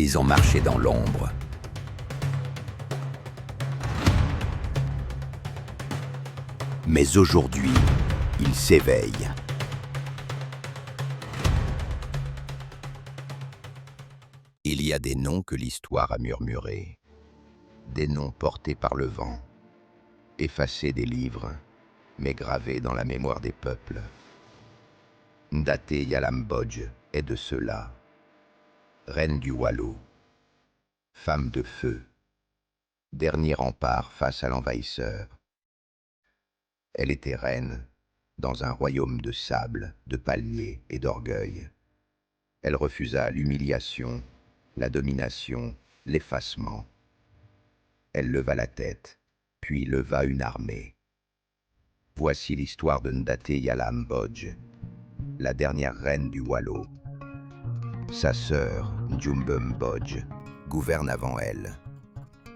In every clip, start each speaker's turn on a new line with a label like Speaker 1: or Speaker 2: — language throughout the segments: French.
Speaker 1: ils ont marché dans l'ombre. Mais aujourd'hui, ils s'éveillent. Il y a des noms que l'histoire a murmurés, des noms portés par le vent, effacés des livres, mais gravés dans la mémoire des peuples. Ndaté Yalambodj est de ceux-là, reine du Waalo, femme de feu, dernier rempart face à l'envahisseur. Elle était reine dans un royaume de sable, de palmiers et d'orgueil. Elle refusa l'humiliation, la domination, l'effacement. Elle leva la tête, puis leva une armée. Voici l'histoire de Ndaté Yalambodj, la dernière reine du Waalo. Sa sœur, Ndjumbembodj, gouverne avant elle.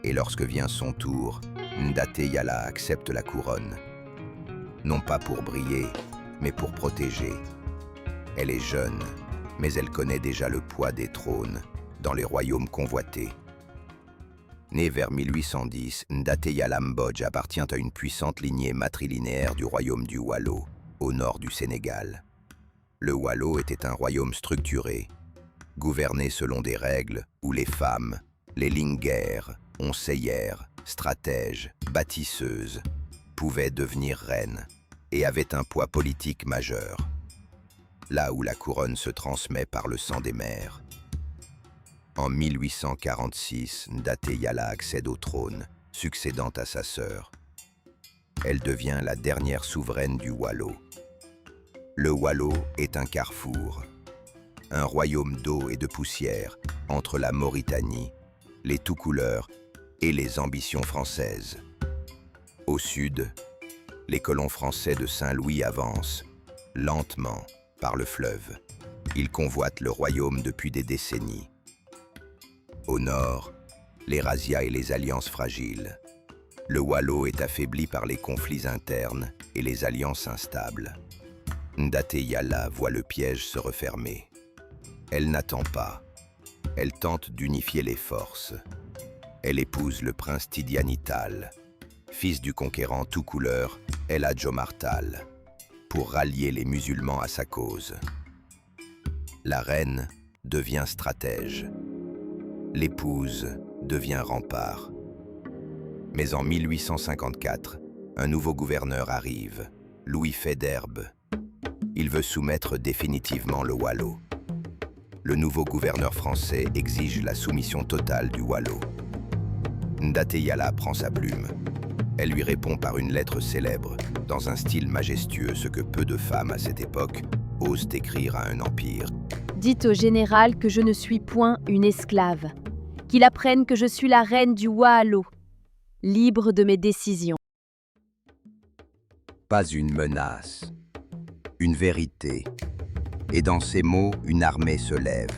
Speaker 1: Et lorsque vient son tour, Ndaté Yala accepte la couronne. Non pas pour briller, mais pour protéger. Elle est jeune, mais elle connaît déjà le poids des trônes dans les royaumes convoités. Née vers 1810, Ndaté Yalambodj appartient à une puissante lignée matrilinéaire du royaume du Waalo, au nord du Sénégal. Le Waalo était un royaume structuré, gouverné selon des règles où les femmes, les linguères, conseillères, stratèges, bâtisseuses, pouvaient devenir reines et avaient un poids politique majeur, là où la couronne se transmet par le sang des mères. En 1846, Ndaté Yala accède au trône, succédant à sa sœur. Elle devient la dernière souveraine du Waalo. Le Waalo est un carrefour, un royaume d'eau et de poussière entre la Mauritanie, les tout-couleurs et les ambitions françaises. Au sud, les colons français de Saint-Louis avancent, lentement, par le fleuve. Ils convoitent le royaume depuis des décennies. Au nord, les razzias et les alliances fragiles. Le Waalo est affaibli par les conflits internes et les alliances instables. Ndaté Yala voit le piège se refermer. Elle n'attend pas. Elle tente d'unifier les forces. Elle épouse le prince Tidiane Tall, fils du conquérant tout couleur El Hadj Omar Tall, pour rallier les musulmans à sa cause. La reine devient stratège. L'épouse devient rempart. Mais en 1854, un nouveau gouverneur arrive, Louis Faidherbe. Il veut soumettre définitivement le Waalo. Le nouveau gouverneur français exige la soumission totale du Waalo. Ndaté Yala prend sa plume. Elle lui répond par une lettre célèbre, dans un style majestueux, ce que peu de femmes à cette époque osent écrire à un empire.
Speaker 2: Dites au général que je ne suis point une esclave, qu'il apprenne que je suis la reine du Waalo, libre de mes décisions.
Speaker 1: Pas une menace, une vérité. Et dans ces mots, une armée se lève.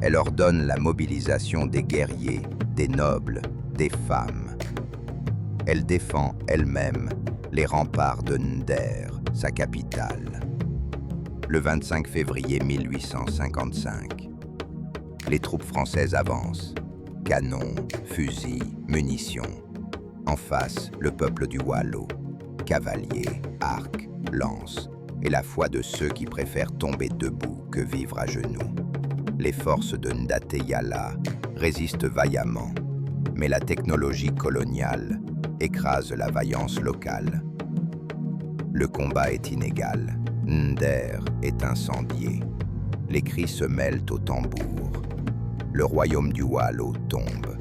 Speaker 1: Elle ordonne la mobilisation des guerriers, des nobles, des femmes. Elle défend elle-même les remparts de Nder, sa capitale. Le 25 février 1855, les troupes françaises avancent. Canons, fusils, munitions. En face, le peuple du Waalo. Cavaliers, arcs, lances, et la foi de ceux qui préfèrent tomber debout que vivre à genoux. Les forces de Ndaté Yala résistent vaillamment, mais la technologie coloniale écrase la vaillance locale. Le combat est inégal. Nder est incendié. Les cris se mêlent au tambour. Le royaume du Waalo tombe.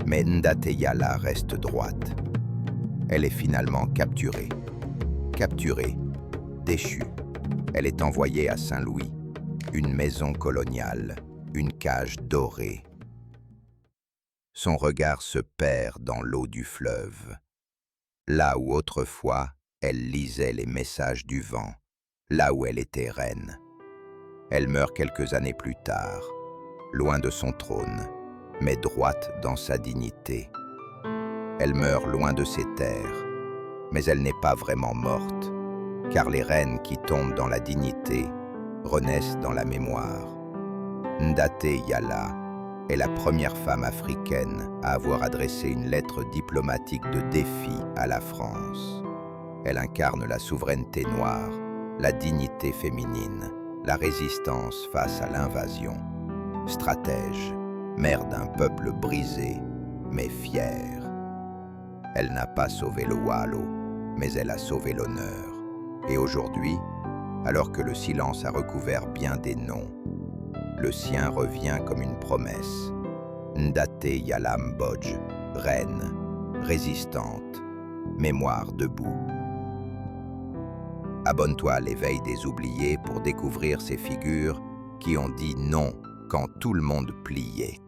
Speaker 1: Mais Ndaté Yala reste droite. Elle est finalement capturée. Capturée, déchue. Elle est envoyée à Saint-Louis, une maison coloniale, une cage dorée. Son regard se perd dans l'eau du fleuve. Là où autrefois, elle lisait les messages du vent, là où elle était reine. Elle meurt quelques années plus tard, loin de son trône, mais droite dans sa dignité. Elle meurt loin de ses terres, mais elle n'est pas vraiment morte, car les reines qui tombent dans la dignité renaissent dans la mémoire. Ndaté Yala est la première femme africaine à avoir adressé une lettre diplomatique de défi à la France. Elle incarne la souveraineté noire, la dignité féminine, la résistance face à l'invasion. Stratège, mère d'un peuple brisé, mais fier. Elle n'a pas sauvé le Waalo, mais elle a sauvé l'honneur. Et aujourd'hui, alors que le silence a recouvert bien des noms, le sien revient comme une promesse. Ndate Yalam Bodj, reine, résistante, mémoire debout. Abonne-toi à l'éveil des oubliés pour découvrir ces figures qui ont dit non quand tout le monde pliait.